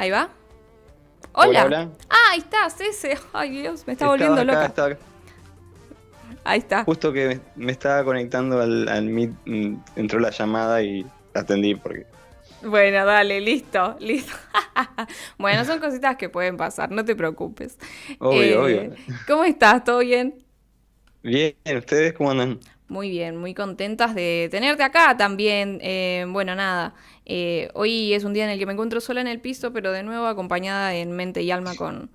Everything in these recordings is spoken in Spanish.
Ahí va. Hola, Hola. hola. Ah, ahí estás, ese. Ay, Dios, me está Estaba volviendo acá, loca. estaba acá. Ahí está. Justo que me estaba conectando al Meet, entró la llamada y la atendí porque... Bueno, dale, listo, listo. Bueno, son cositas que pueden pasar, no te preocupes. Obvio, obvio. ¿Cómo estás? ¿Todo bien? Bien, ¿ustedes cómo andan? Muy bien, muy contentas de tenerte acá también. Bueno, nada, hoy es un día en el que me encuentro sola en el piso, pero de nuevo acompañada en mente y alma con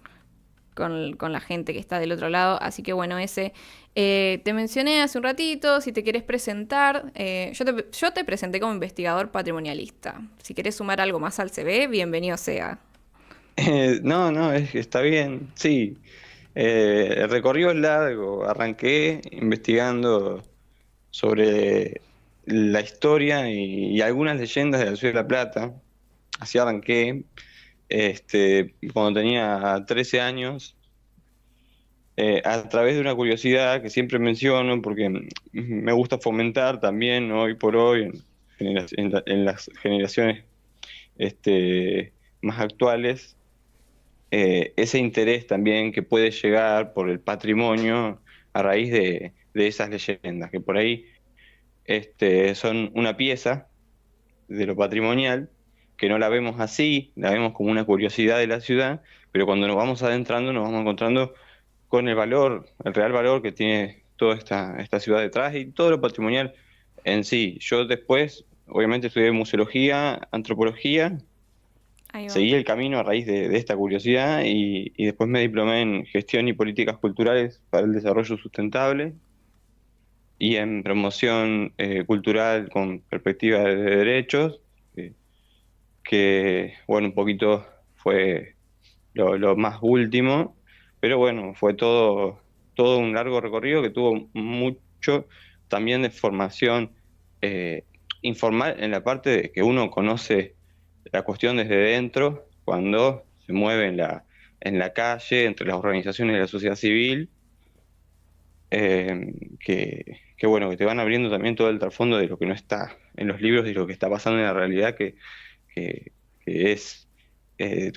la gente que está del otro lado. Así que bueno, ese te mencioné hace un ratito, si te quieres presentar, yo te presenté como investigador patrimonialista. Si quieres sumar algo más al CV, bienvenido sea. No, no, es que está bien, sí. El recorrido es largo. Arranqué investigando sobre la historia y algunas leyendas de la ciudad de La Plata. Así arranqué. Cuando tenía 13 años. A través de una curiosidad que siempre menciono, porque me gusta fomentar también, ¿no? Hoy por hoy, en las generaciones más actuales, ese interés también que puede llegar por el patrimonio a raíz de esas leyendas, que por ahí son una pieza de lo patrimonial, que no la vemos así, la vemos como una curiosidad de la ciudad, pero cuando nos vamos adentrando nos vamos encontrando con el valor, el real valor que tiene toda esta ciudad detrás y todo lo patrimonial en sí. Yo después, obviamente, estudié museología, antropología, Ahí va. seguí el camino a raíz de esta curiosidad y después me diplomé en gestión y políticas culturales para el desarrollo sustentable y en promoción cultural con perspectiva de derechos, eh, que, bueno, un poquito fue lo más último, pero bueno, fue todo un largo recorrido que tuvo mucho también de formación eh, informal en la parte de que uno conoce la cuestión desde dentro, cuando se mueve en la calle, entre las organizaciones de la sociedad civil, que bueno, que te van abriendo también todo el trasfondo de lo que no está en los libros y lo que está pasando en la realidad, que, que es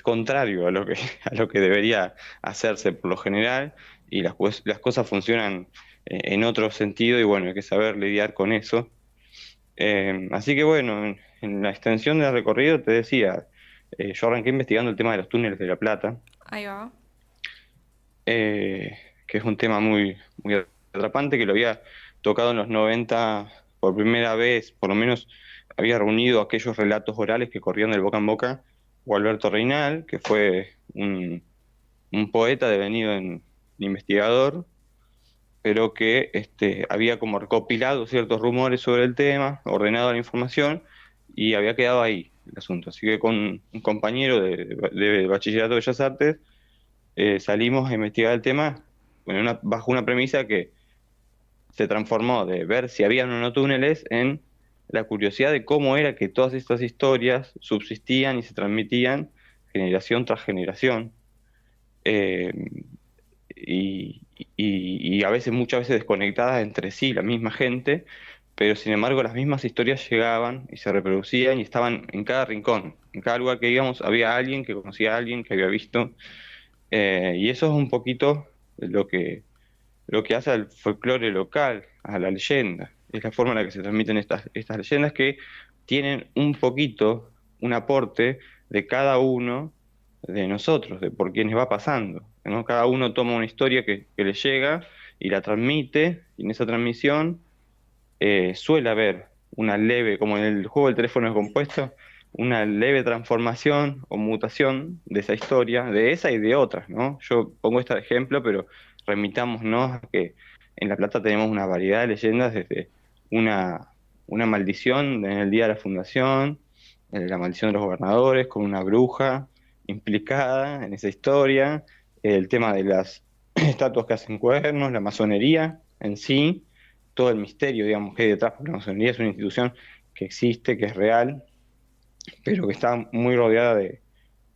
contrario a lo que, a lo que debería hacerse por lo general, y las cosas funcionan en otro sentido, y bueno, hay que saber lidiar con eso. Así que bueno, en la extensión del recorrido te decía, yo arranqué investigando el tema de los túneles de La Plata, Ahí va. eh, que es un tema muy atrapante, que lo había tocado en los 90 por primera vez, por lo menos había reunido aquellos relatos orales que corrían del boca en boca, o Alberto Reinal, que fue un poeta devenido en investigador, pero que había como recopilado ciertos rumores sobre el tema, ordenado la información, y había quedado ahí el asunto. Así que con un compañero de Bachillerato de Bellas Artes, salimos a investigar el tema bajo una premisa que se transformó de ver si habían o no túneles en la curiosidad de cómo era que todas estas historias subsistían y se transmitían generación tras generación, eh, y a veces, muchas veces desconectadas entre sí, la misma gente, pero sin embargo las mismas historias llegaban y se reproducían y estaban en cada rincón, en cada lugar que íbamos había alguien que conocía a alguien que había visto, y eso es un poquito lo que hace al folclore local, a la leyenda. Es la forma en la que se transmiten estas leyendas que tienen un poquito, un aporte de cada uno de nosotros, de por quienes va pasando, ¿no? Cada uno toma una historia que le llega y la transmite, y en esa transmisión suele haber una leve, como en el juego del teléfono descompuesto, una leve transformación o mutación de esa historia, de esa y de otras, ¿no? Yo pongo este ejemplo, pero remitámonos a que en La Plata tenemos una variedad de leyendas, desde una, una maldición en el día de la fundación, la maldición de los gobernadores, con una bruja implicada en esa historia, el tema de las estatuas que hacen cuernos, la masonería en sí, todo el misterio, digamos, que hay detrás, porque la masonería es una institución que existe, que es real, pero que está muy rodeada de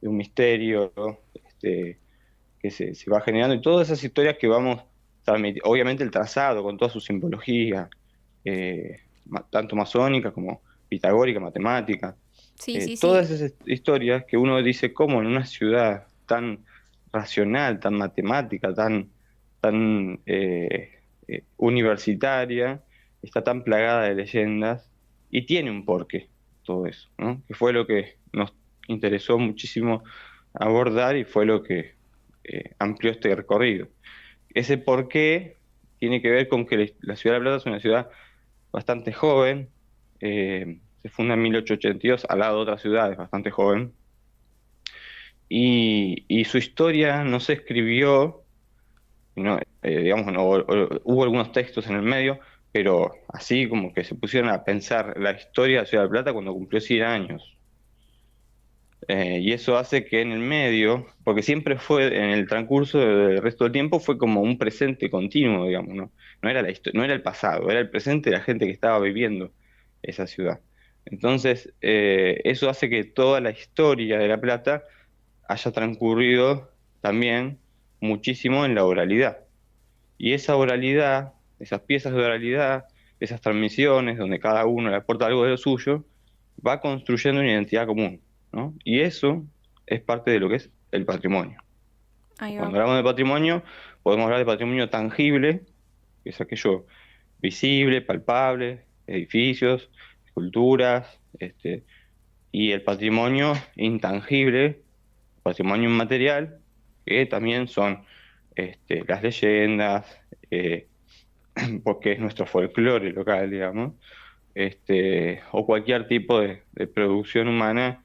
un misterio, ¿no? Que se va generando, y todas esas historias que vamos transmitiendo, obviamente el trazado con toda su simbología, tanto masónica como pitagórica, matemática. Sí, sí, sí. Todas esas historias que uno dice, cómo en una ciudad tan racional, tan matemática, tan universitaria, está tan plagada de leyendas y tiene un porqué todo eso, ¿no? Que fue lo que nos interesó muchísimo abordar y fue lo que amplió este recorrido. Ese porqué tiene que ver con que la ciudad de La Plata es una ciudad bastante joven, se funda en 1882 al lado de otras ciudades, bastante joven, y su historia no se escribió, no, digamos, hubo algunos textos en el medio, pero así como que se pusieron a pensar la historia de la Ciudad de La Plata cuando cumplió 100 años. Y eso hace que en el medio, porque siempre fue en el transcurso del resto del tiempo, fue como un presente continuo, digamos, ¿no? No era no era el pasado, era el presente de la gente que estaba viviendo esa ciudad. Entonces, eso hace que toda la historia de La Plata haya transcurrido también muchísimo en la oralidad. Y esa oralidad, esas piezas de oralidad, esas transmisiones donde cada uno le aporta algo de lo suyo, va construyendo una identidad común, ¿no? Y eso es parte de lo que es el patrimonio. Ahí va. Cuando hablamos de patrimonio, podemos hablar de patrimonio tangible, que es aquello visible, palpable, edificios, esculturas, y el patrimonio intangible, patrimonio inmaterial, que también son las leyendas, eh, porque es nuestro folclore local, digamos, o cualquier tipo de producción humana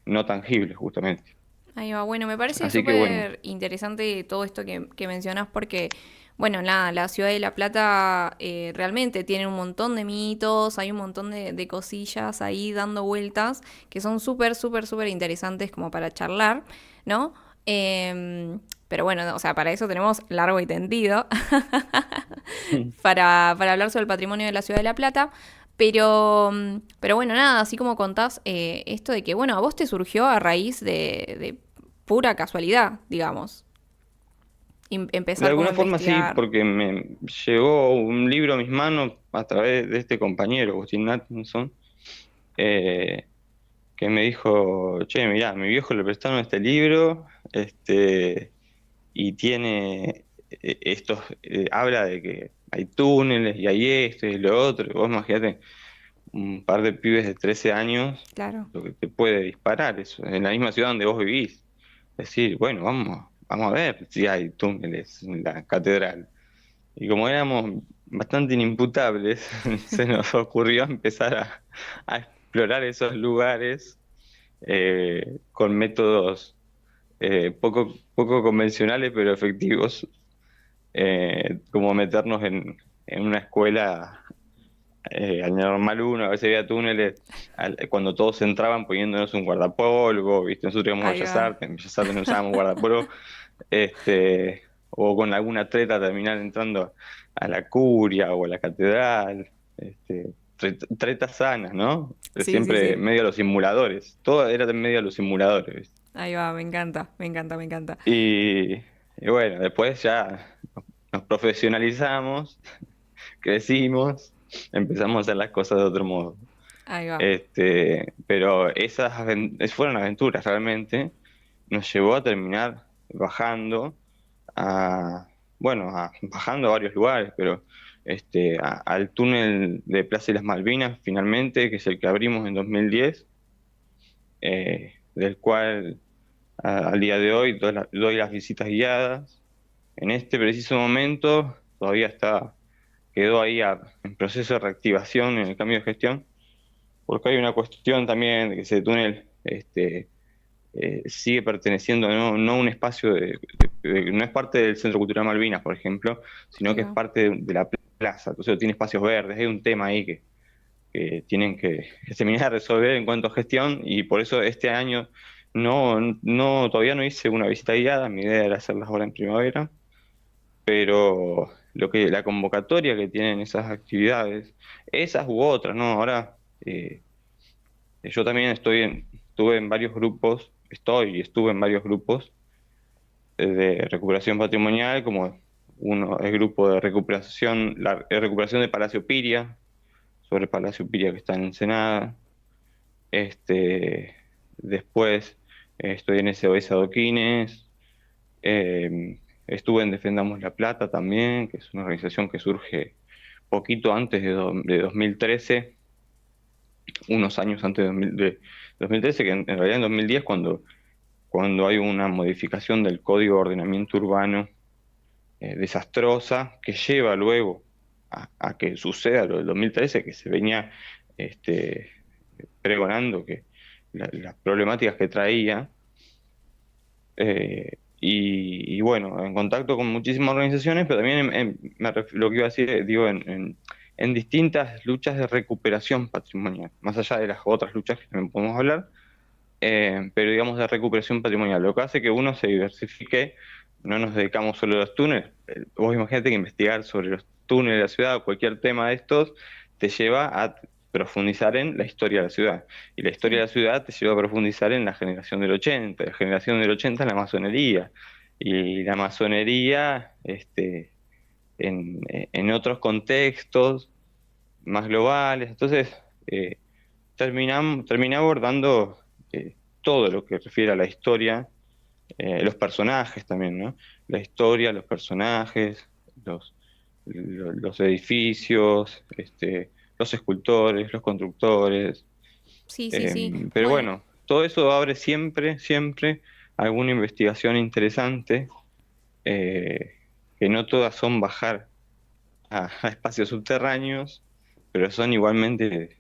no tangible, justamente. Ahí va. Bueno, me parece Así que bueno, súper interesante todo esto que mencionas porque, bueno, nada, la ciudad de La Plata realmente tiene un montón de mitos, hay un montón de cosillas ahí dando vueltas que son súper, súper, súper interesantes como para charlar, ¿no? Pero bueno, o sea, para eso tenemos largo y tendido para hablar sobre el patrimonio de la ciudad de La Plata. Pero bueno, nada, así como contás esto de que, bueno, a vos te surgió a raíz de pura casualidad, digamos, de empezar como a alguna forma sí, investigar. porque me llegó un libro a mis manos a través de este compañero, Agustín Nathanson, eh, que me dijo, che, mirá, a mi viejo le prestaron este libro, y tiene habla de que hay túneles y hay esto y lo otro, y vos imagínate un par de pibes de 13 años, Claro. lo que te puede disparar eso, en la misma ciudad donde vos vivís. Decir, bueno, vamos a ver si hay túneles en la catedral. Y como éramos bastante inimputables, se nos ocurrió empezar a explorar esos lugares con métodos poco convencionales pero efectivos, como meternos en una escuela al normal uno, a veces había túneles, cuando todos entraban poniéndonos un guardapolvo, ¿viste? Nosotros íbamos a Ahí Bellas va. Artes, en Bellas Artes no usábamos guardapolvo, o con alguna treta terminar entrando a la curia o a la catedral, tretas sanas, ¿no? Sí, sí, Siempre sí. medio a los simuladores, todo era de medio a los simuladores, ¿viste? Ahí va, me encanta, me encanta, me encanta. Y, y bueno, después ya nos profesionalizamos, crecimos, empezamos a hacer las cosas de otro modo. Ahí va. Pero fueron aventuras realmente. Nos llevó a terminar bajando a, bueno, bajando a varios lugares, pero al túnel de Plaza de las Malvinas finalmente, que es el que abrimos en 2010, del cual al día de hoy doy las visitas guiadas. En este preciso momento todavía quedó ahí en proceso de reactivación en el cambio de gestión, porque hay una cuestión también de que ese túnel sigue perteneciendo no a un espacio no es parte del Centro Cultural Malvinas, por ejemplo, sino Ahí que es va. parte de la plaza, entonces tiene espacios verdes, hay un tema ahí que tienen que terminar de resolver en cuanto a gestión, y por eso este año todavía no hice una visita guiada, mi idea era hacerlas ahora en primavera, pero la convocatoria que tienen esas actividades, esas u otras, ¿no? Ahora yo también estuve en varios grupos, estuve en varios grupos de recuperación patrimonial, como uno, el grupo de recuperación, recuperación de Palacio Piria, sobre Palacio Piria que está en Ensenada. Este, después estoy en SOS Adoquines, estuve en Defendamos la Plata también, que es una organización que surge poquito antes de 2013, unos años antes de, 2013, que en realidad en 2010, cuando hay una modificación del Código de Ordenamiento Urbano desastrosa, que lleva luego a que suceda lo del 2013, que se venía este, pregonando que las problemáticas que traía. Y bueno, en contacto con muchísimas organizaciones, pero también lo que iba a decir, digo, en distintas luchas de recuperación patrimonial, más allá de las otras luchas que también podemos hablar, pero digamos de recuperación patrimonial, lo que hace que uno se diversifique, no nos dedicamos solo a los túneles. Vos imagínate que investigar sobre los túneles de la ciudad o cualquier tema de estos te lleva a profundizar en la historia de la ciudad. Y la historia de Sí. la ciudad te lleva a profundizar en la generación del 80. La generación del 80 es la masonería. Y la masonería, en otros contextos más globales. Entonces, terminé abordando todo lo que refiere a la historia, los personajes también, ¿no? La historia, los personajes, los, los edificios, los escultores, los constructores. Sí, sí, sí. Pero Bueno, bueno, todo eso abre siempre, siempre alguna investigación interesante, eh, que no todas son bajar a espacios subterráneos, pero son igualmente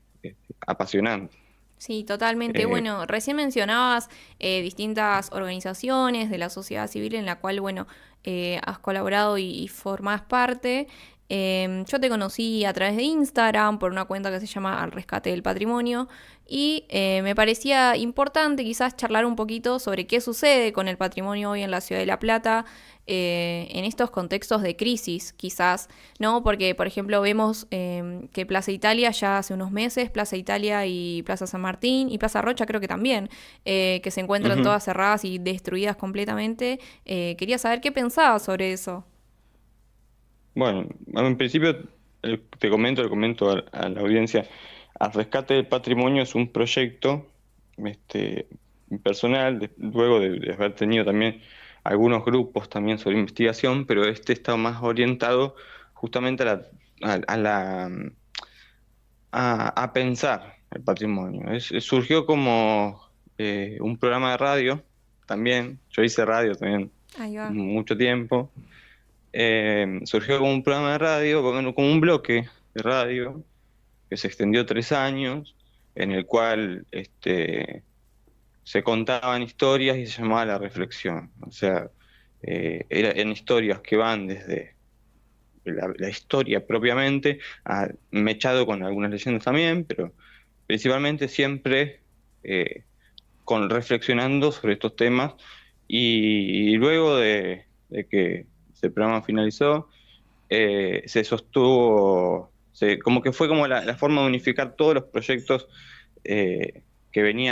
apasionantes. sí, totalmente. Eh, Bueno, recién mencionabas distintas organizaciones de la sociedad civil en la cual, bueno, has colaborado y formás parte. Yo te conocí a través de Instagram por una cuenta que se llama Al Rescate del Patrimonio y me parecía importante quizás charlar un poquito sobre qué sucede con el patrimonio hoy en la ciudad de La Plata, en estos contextos de crisis, quizás, ¿no? Porque, por ejemplo, vemos que Plaza Italia ya hace unos meses, Plaza Italia y Plaza San Martín y Plaza Rocha creo que también, que se encuentran ujú. todas cerradas y destruidas completamente. Quería saber qué pensabas sobre eso. Bueno, en principio te comento, le comento a la audiencia, Al Rescate del Patrimonio es un proyecto este, personal, luego de haber tenido también algunos grupos también sobre investigación, pero este está más orientado justamente a pensar el patrimonio. Surgió como un programa de radio también, yo hice radio también Ahí va. mucho tiempo. Surgió como un programa de radio, bueno, como un bloque de radio que se extendió 3 años, en el cual se contaban historias y se llamaba La Reflexión. O sea, eran historias que van desde la historia propiamente, mechado con algunas leyendas también, pero principalmente siempre eh, reflexionando sobre estos temas. Y luego de que ese programa finalizó, se sostuvo, como que fue como la forma de unificar todos los proyectos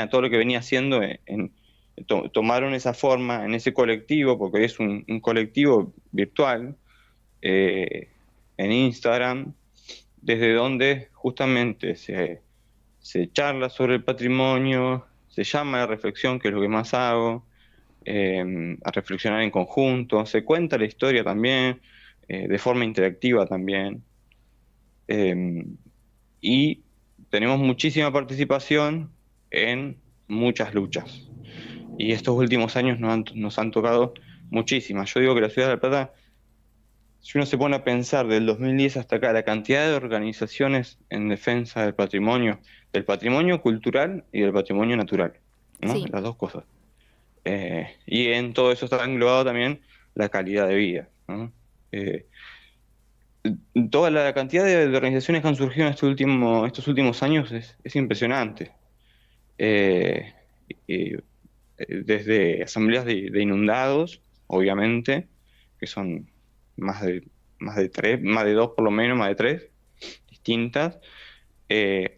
todo lo que venía haciendo, tomaron esa forma en ese colectivo, porque es un colectivo virtual, eh, en Instagram, desde donde justamente se charla sobre el patrimonio, se llama a la reflexión, que es lo que más hago, a reflexionar en conjunto, se cuenta la historia también, de forma interactiva también, eh, y tenemos muchísima participación en muchas luchas. Y estos últimos años nos han tocado muchísimas. Yo digo que la ciudad de La Plata, si uno se pone a pensar del 2010 hasta acá, la cantidad de organizaciones en defensa del patrimonio cultural y del patrimonio natural, ¿no? Sí. Las dos cosas. Y en todo eso está englobado también la calidad de vida, ¿no? Eh, Toda la cantidad de organizaciones que han surgido en estos últimos años es impresionante. Eh, y, Desde asambleas de inundados, obviamente, que son más más de tres, más de dos por lo menos, más de tres, distintas,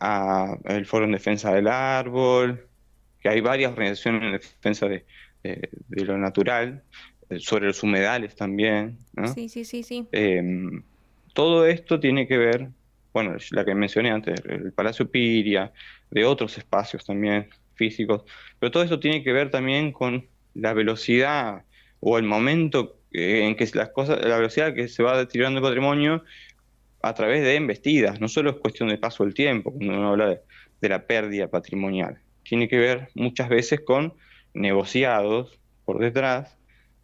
a el Foro en Defensa del Árbol, que hay varias organizaciones en defensa de lo natural, sobre los humedales también, ¿no? Sí, sí, sí, sí. Eh, Todo esto tiene que ver. bueno, la que mencioné antes, el Palacio Piria, de otros espacios también físicos, pero todo eso tiene que ver también con la velocidad o el momento en que las cosas, la velocidad que se va deteriorando el patrimonio a través de embestidas. No solo es cuestión de paso del tiempo cuando uno habla de la pérdida patrimonial. Tiene que ver muchas veces con negociados por detrás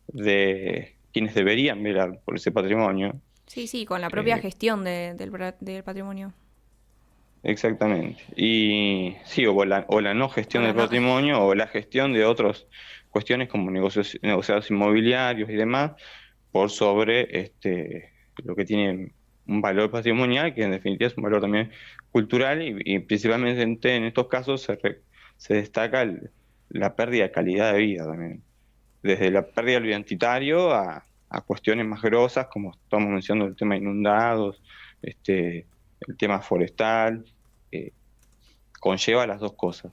de quienes deberían velar por ese patrimonio. Sí, sí, con la propia Eh, gestión del patrimonio. Exactamente. Y sí, o la no O gestión la del no. patrimonio o la gestión de otras cuestiones como negociados inmobiliarios y demás por sobre lo que tiene un valor patrimonial, que en definitiva es un valor también cultural y principalmente en estos casos se destaca la pérdida de calidad de vida también. Desde la pérdida de lo identitario a cuestiones más grosas, como estamos mencionando el tema de inundados, el tema forestal, eh, conlleva las dos cosas.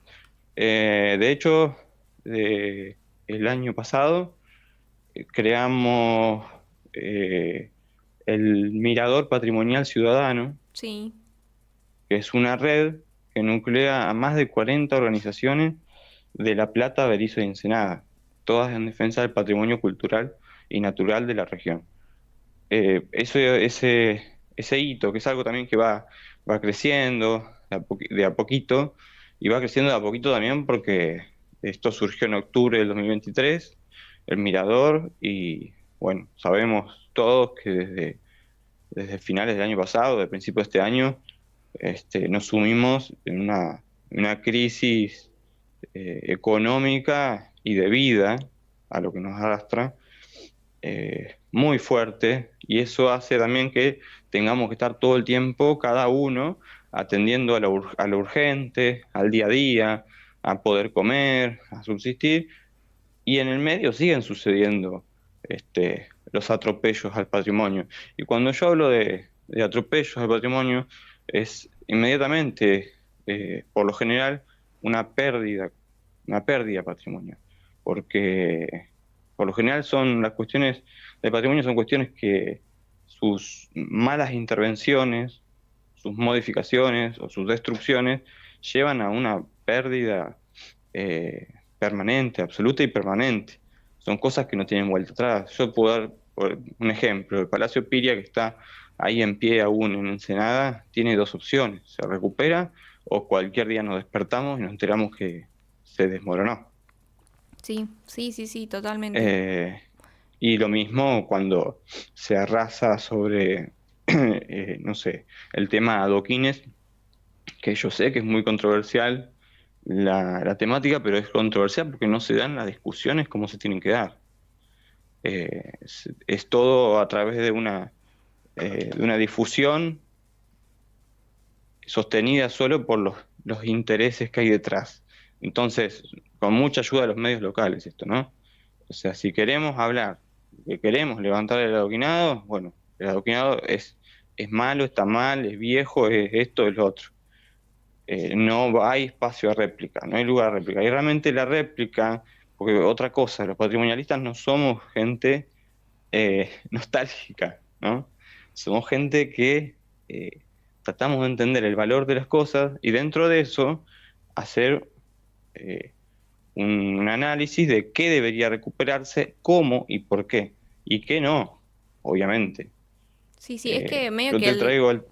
De hecho, el año pasado creamos el Mirador Patrimonial Ciudadano, Sí, que es una red que nuclea a más de 40 organizaciones de La Plata, Berisso y Ensenada, todas en defensa del patrimonio cultural y natural de la región. Ese hito, que es algo también que va creciendo de a poquito, y va creciendo de a poquito también porque esto surgió en octubre del 2023, el Mirador, y bueno, sabemos todos que desde finales del año pasado, de principio de este año, nos sumimos en una crisis económica y de vida a lo que nos arrastra muy fuerte, y eso hace también que tengamos que estar todo el tiempo, cada uno, atendiendo a lo urgente, al día a día, a poder comer, a subsistir, y en el medio siguen sucediendo los atropellos al patrimonio. Y cuando yo hablo de atropellos al patrimonio, es inmediatamente, por lo general, una pérdida, una pérdida patrimonial. Porque por lo general son las cuestiones del patrimonio, son cuestiones que sus malas intervenciones, sus modificaciones o sus destrucciones llevan a una pérdida permanente, absoluta y permanente. Son cosas que no tienen vuelta atrás. Yo puedo dar por un ejemplo, el Palacio Piria, que está ahí en pie aún en Ensenada, tiene dos opciones: se recupera o cualquier día nos despertamos y nos enteramos que se desmoronó. sí, sí, sí, sí, totalmente. Eh, y lo mismo cuando se arrasa sobre, no sé, el tema adoquines, que yo sé que es muy controversial la temática, pero es controversial porque no se dan las discusiones como se tienen que dar. Es todo a través de una difusión sostenida solo por los intereses que hay detrás. Entonces, con mucha ayuda de los medios locales esto, ¿no? O sea, si queremos hablar, que queremos levantar el adoquinado, bueno, el adoquinado es malo, está mal, es viejo, es esto, es lo otro. No hay espacio a réplica, no hay lugar a réplica. Y realmente la réplica, porque otra cosa, los patrimonialistas no somos gente nostálgica, ¿no? Somos gente que tratamos de entender el valor de las cosas y dentro de eso hacer eh, un análisis de qué debería recuperarse, cómo y por qué, y qué no, obviamente. Sí, sí, es que medio Yo que te traigo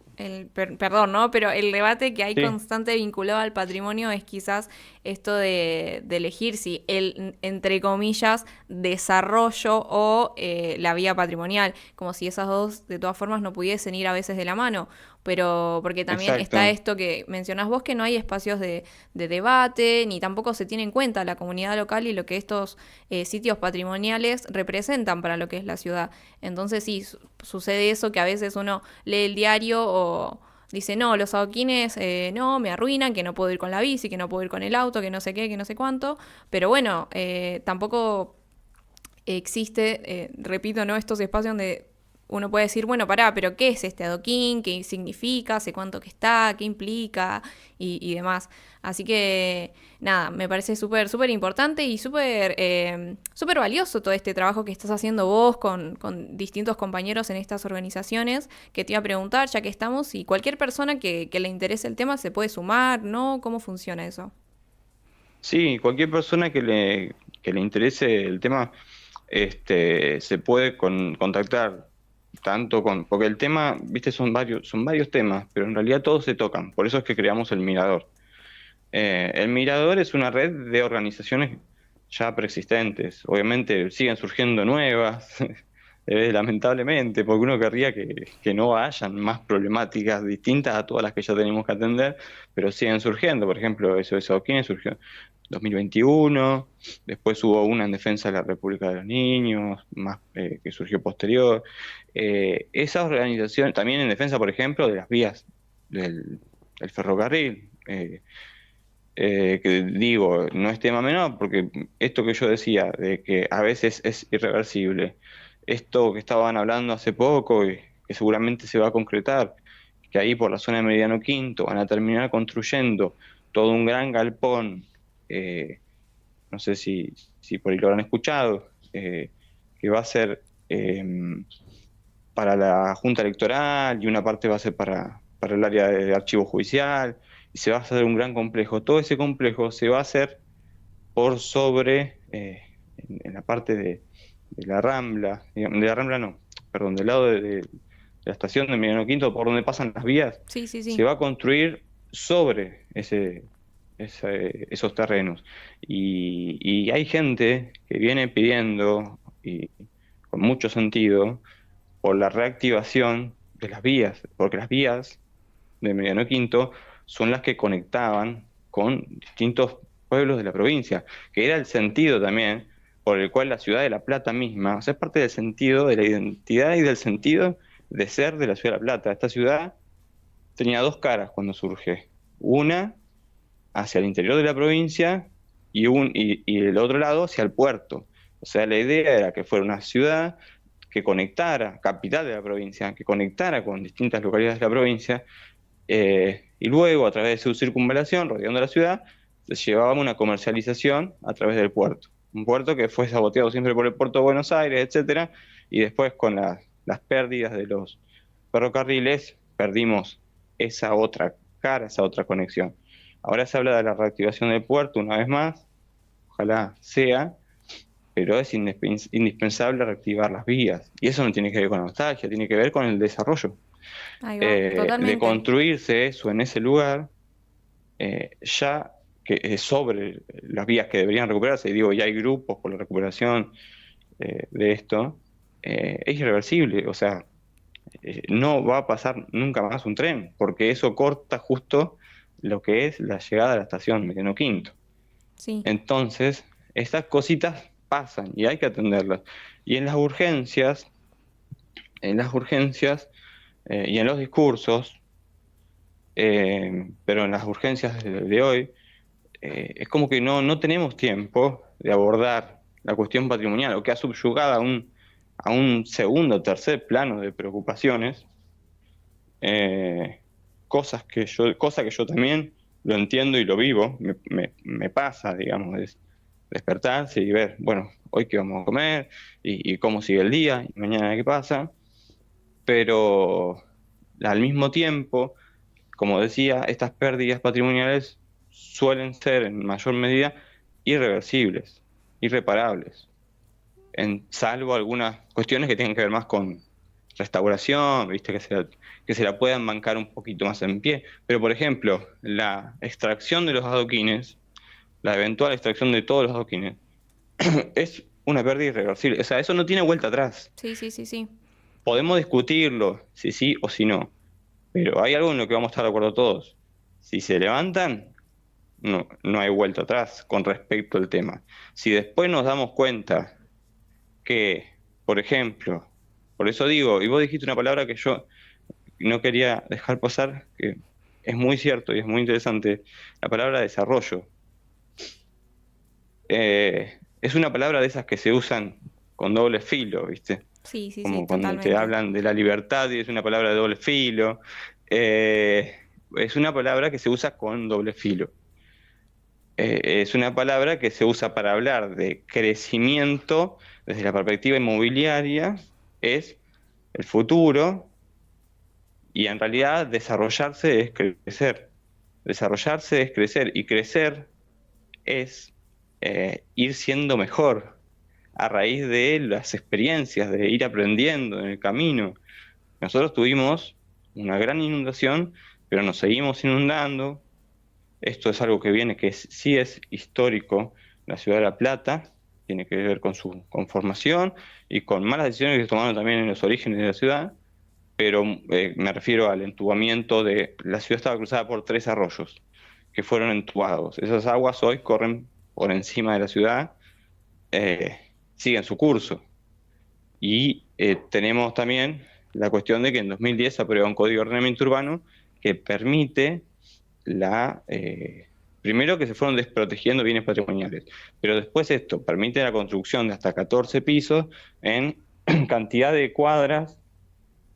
perdón, ¿no? Pero el debate que hay Sí, constante vinculado al patrimonio es quizás esto de elegir si el, entre comillas, desarrollo o la vía patrimonial, como si esas dos de todas formas no pudiesen ir a veces de la mano. Pero porque también está exacto. esto que mencionás vos, que no hay espacios de debate, ni tampoco se tiene en cuenta la comunidad local y lo que estos sitios patrimoniales representan para lo que es la ciudad. Entonces sí, sucede eso que a veces uno lee el diario o dice, no, los adoquines no, me arruinan, que no puedo ir con la bici, que no puedo ir con el auto, que no sé qué, que no sé cuánto. Pero bueno, tampoco existe, repito, ¿no? Estos espacios donde uno puede decir, bueno, pará, pero ¿qué es este adoquín? ¿Qué significa? ¿Hace cuánto que está? ¿Qué implica? Y demás. Así que, nada, me parece súper importante y súper valioso todo este trabajo que estás haciendo vos con distintos compañeros en estas organizaciones, que te iba a preguntar, ya que estamos, y cualquier persona que le interese el tema se puede sumar, ¿no? ¿Cómo funciona eso? Sí, cualquier persona que le interese el tema, se puede contactar tanto con, porque el tema, viste, son varios temas, pero en realidad todos se tocan, por eso es que creamos el Mirador. El Mirador es una red de organizaciones ya preexistentes. Obviamente siguen surgiendo nuevas, lamentablemente, porque uno querría que no hayan más problemáticas distintas a todas las que ya tenemos que atender, pero siguen surgiendo. Por ejemplo, SOS Adoquines surgió en 2021, después hubo una en defensa de la República de los Niños, más que surgió posterior. Esas organizaciones, también en defensa, por ejemplo, de las vías del ferrocarril. Que digo, no es tema menor, porque esto que yo decía, de que a veces es irreversible, esto que estaban hablando hace poco y que seguramente se va a concretar, que ahí por la zona de Meridiano Quinto van a terminar construyendo todo un gran galpón, no sé si por ahí lo habrán escuchado, que va a ser para la Junta Electoral y una parte va a ser para el área de archivo judicial y se va a hacer un gran complejo. Todo ese complejo se va a hacer por sobre, en la parte de la Rambla, digamos, de la Rambla no, perdón, del lado de la estación de Emiliano Quinto, por donde pasan las vías, Sí, sí, se sí. va a construir sobre esos terrenos. Y hay gente que viene pidiendo, y con mucho sentido, por la reactivación de las vías, porque las vías de Mediano Quinto son las que conectaban con distintos pueblos de la provincia, que era el sentido también por el cual la ciudad de La Plata misma, o sea, es parte del sentido de la identidad y del sentido de ser de la ciudad de La Plata. Esta ciudad tenía dos caras cuando surge, una hacia el interior de la provincia y el otro lado hacia el puerto. O sea, la idea era que fuera una ciudad que conectara, capital de la provincia, que conectara con distintas localidades de la provincia, y luego a través de su circunvalación, rodeando la ciudad, se llevaba una comercialización a través del puerto. Un puerto que fue saboteado siempre por el puerto de Buenos Aires, etcétera, y después con las pérdidas de los ferrocarriles perdimos esa otra cara, esa otra conexión. Ahora se habla de la reactivación del puerto una vez más, ojalá sea, pero es indispensable reactivar las vías. Y eso no tiene que ver con la nostalgia, tiene que ver con el desarrollo. Ahí va, De totalmente. construirse eso en ese lugar, ya que es sobre las vías que deberían recuperarse, y digo, ya hay grupos por la recuperación de esto, es irreversible. O sea, no va a pasar nunca más un tren, porque eso corta justo lo que es la llegada a la estación Mediano Quinto. Sí. Entonces, estas cositas pasan y hay que atenderlas. Y en las urgencias y en los discursos, pero en las urgencias de hoy, es como que no tenemos tiempo de abordar la cuestión patrimonial, o que ha subyugado a un segundo o tercer plano de preocupaciones, eh, cosa que yo también lo entiendo y lo vivo, me pasa, digamos, es despertarse y ver, bueno, hoy qué vamos a comer, y cómo sigue el día, y mañana qué pasa, pero al mismo tiempo, como decía, estas pérdidas patrimoniales suelen ser en mayor medida irreversibles, irreparables, salvo algunas cuestiones que tienen que ver más con restauración, viste, que se la puedan bancar un poquito más en pie. Pero, por ejemplo, la extracción de los adoquines, la eventual extracción de todos los adoquines, es una pérdida irreversible. O sea, eso no tiene vuelta atrás. Sí, sí, sí, sí. Podemos discutirlo, si sí o si no, pero hay algo en lo que vamos a estar de acuerdo todos. Si se levantan, no hay vuelta atrás con respecto al tema. Si después nos damos cuenta que, por ejemplo, por eso digo, y vos dijiste una palabra que yo no quería dejar pasar, que es muy cierto y es muy interesante, la palabra desarrollo. Es una palabra de esas que se usan con doble filo, ¿viste? Sí, sí, sí, Como cuando te totalmente. hablan de la libertad y es una palabra de doble filo. Eh, es una palabra que se usa con doble filo. Es una palabra que se usa para hablar de crecimiento desde la perspectiva inmobiliaria, es el futuro, y en realidad desarrollarse es crecer. Desarrollarse es crecer, y crecer es ir siendo mejor a raíz de las experiencias, de ir aprendiendo en el camino. Nosotros tuvimos una gran inundación, pero nos seguimos inundando. Esto es algo que viene, sí es histórico. La ciudad de La Plata tiene que ver con su conformación y con malas decisiones que se tomaron también en los orígenes de la ciudad, pero me refiero al entubamiento de... La ciudad estaba cruzada por 3 arroyos que fueron entubados. Esas aguas hoy corren por encima de la ciudad, siguen su curso. Y tenemos también la cuestión de que en 2010 se aprobó un código de ordenamiento urbano que permite primero que se fueron desprotegiendo bienes patrimoniales, pero después esto permite la construcción de hasta 14 pisos en cantidad de cuadras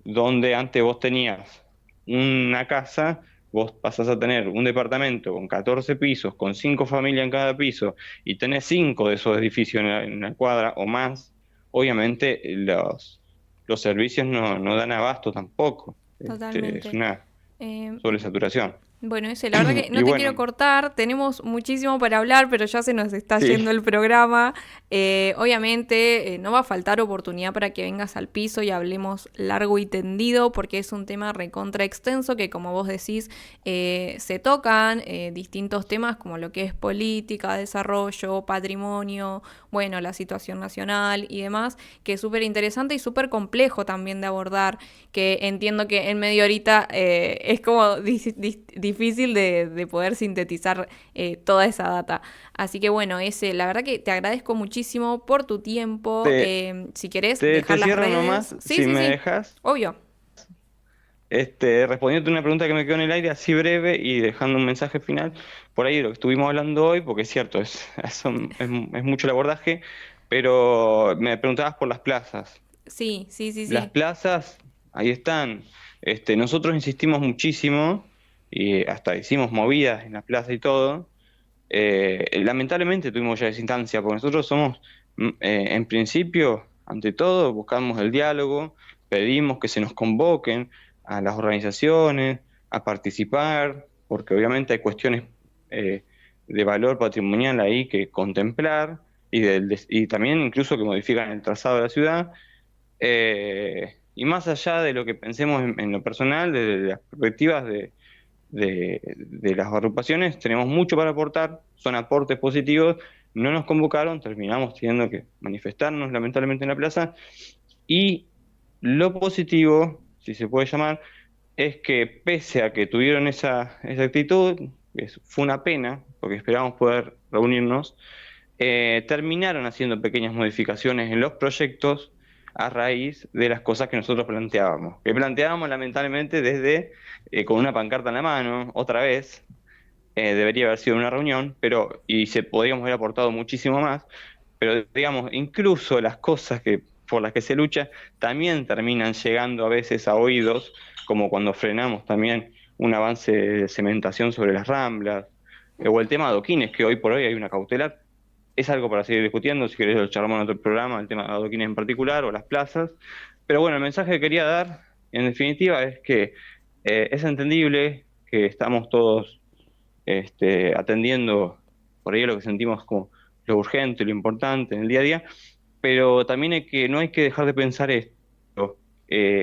donde antes vos tenías una casa, vos pasás a tener un departamento con 14 pisos, con 5 familias en cada piso, y tenés 5 de esos edificios en la cuadra o más. Obviamente los servicios no dan abasto tampoco. Es Totalmente. una Eh, sobresaturación. Bueno, ese, la verdad que Y no te quiero bueno, cortar, tenemos muchísimo para hablar, pero ya se nos está sí, yendo el programa. Obviamente no va a faltar oportunidad para que vengas al piso y hablemos largo y tendido, porque es un tema recontra extenso que, como vos decís, se tocan distintos temas como lo que es política, desarrollo, patrimonio, bueno, la situación nacional y demás, que es súper interesante y súper complejo también de abordar, que entiendo que en media horita es como difícil de poder sintetizar toda esa data. Así que bueno, ese, la verdad que te agradezco muchísimo por tu tiempo. te, Si querés te dejar las cierro redes. nomás, Sí, si sí, me sí, dejas. obvio. Respondiendo a una pregunta que me quedó en el aire, así breve y dejando un mensaje final, por ahí de lo que estuvimos hablando hoy, porque es cierto, es mucho el abordaje, pero me preguntabas por las plazas. Sí, sí, sí, Las sí. plazas, ahí están. Nosotros insistimos muchísimo y hasta hicimos movidas en la plaza y todo. Lamentablemente tuvimos ya esa instancia, porque nosotros somos, en principio, ante todo, buscamos el diálogo, pedimos que se nos convoquen a las organizaciones, a participar, porque obviamente hay cuestiones eh, de valor patrimonial ahí que contemplar y también incluso que modifican el trazado de la ciudad. Y más allá de lo que pensemos en lo personal, de las perspectivas de las agrupaciones, tenemos mucho para aportar, son aportes positivos, no nos convocaron, terminamos teniendo que manifestarnos lamentablemente en la plaza, y lo positivo, si se puede llamar, es que pese a que tuvieron esa actitud, fue una pena, porque esperábamos poder reunirnos, terminaron haciendo pequeñas modificaciones en los proyectos a raíz de las cosas que nosotros planteábamos. Que planteábamos lamentablemente desde con una pancarta en la mano, otra vez, debería haber sido una reunión, y podríamos haber aportado muchísimo más, pero digamos, incluso las cosas por las que se lucha también terminan llegando a veces a oídos, como cuando frenamos también un avance de cementación sobre las ramblas, o el tema de adoquines, que hoy por hoy hay una cautelar. Es algo para seguir discutiendo, si querés lo charlamos en otro programa, el tema de adoquines en particular, o las plazas. Pero bueno, el mensaje que quería dar, en definitiva, es que es entendible que estamos todos atendiendo por ahí lo que sentimos como lo urgente, lo importante en el día a día, pero también no hay que dejar de pensar esto.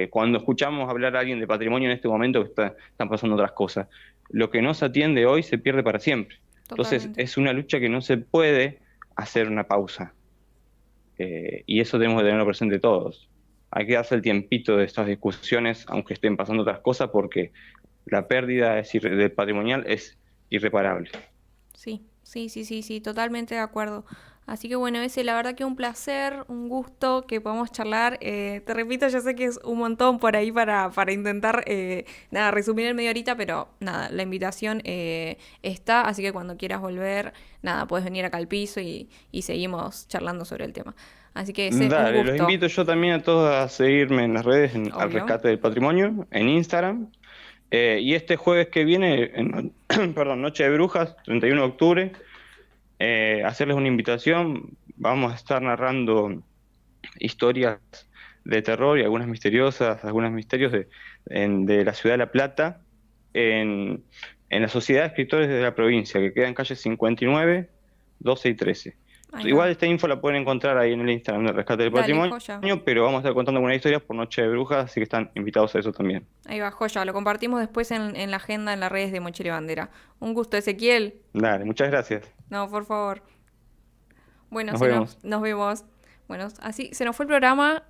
Cuando escuchamos hablar a alguien de patrimonio en este momento que están pasando otras cosas, lo que no se atiende hoy se pierde para siempre. Entonces Totalmente. es una lucha que no se puede hacer una pausa, y eso tenemos que tenerlo presente todos. Hay que darse el tiempito de estas discusiones, aunque estén pasando otras cosas, porque la pérdida del patrimonial es irreparable. Sí, sí, sí, sí, sí, totalmente de acuerdo. Así que bueno, ese la verdad que un placer, un gusto que podamos charlar. Te repito, yo sé que es un montón por ahí para intentar, nada, resumir en media horita, pero nada, la invitación está, así que cuando quieras volver, nada, puedes venir acá al piso y seguimos charlando sobre el tema. Así que ese, un Dale, los gusto, invito yo también a todos a seguirme en las redes al obvio. Rescate del Patrimonio, en Instagram. Y este jueves que viene, perdón, Noche de Brujas, 31 de octubre, hacerles una invitación. Vamos a estar narrando historias de terror y algunas misteriosas, algunos misterios de la ciudad de La Plata, en, en la Sociedad de Escritores de la Provincia, que queda en calle 59, 12 y 13. Ahí va. Igual esta info la pueden encontrar ahí en el Instagram del Rescate del Dale, Patrimonio, joya. pero vamos a estar contando algunas historias por Noche de Brujas, así que están invitados a eso también. Ahí va, joya. Lo compartimos después en la agenda, en las redes de Mochila y Bandera. Un gusto, Ezequiel. Dale, muchas gracias. No, por favor. Bueno, Nos vemos. nos vemos. Bueno, así se nos fue el programa,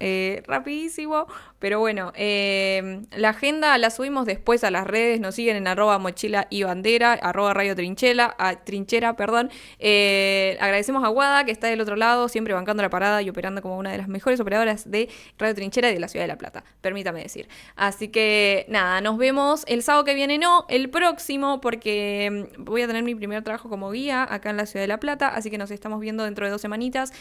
rapidísimo, pero bueno, la agenda la subimos después a las redes, nos siguen en @mochila y bandera, @radio trinchera, trinchera, perdón. Agradecemos a Guada, que está del otro lado, siempre bancando la parada y operando como una de las mejores operadoras de Radio Trinchera y de la Ciudad de La Plata, permítame decir. Así que nada, nos vemos el sábado que viene, no, el próximo, porque voy a tener mi primer trabajo como guía acá en la Ciudad de La Plata, así que nos estamos viendo dentro de 2 semanitas.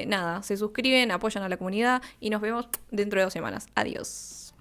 Nada, se suscriben, apoyan a la comunidad y nos vemos dentro de 2 semanas. Adiós.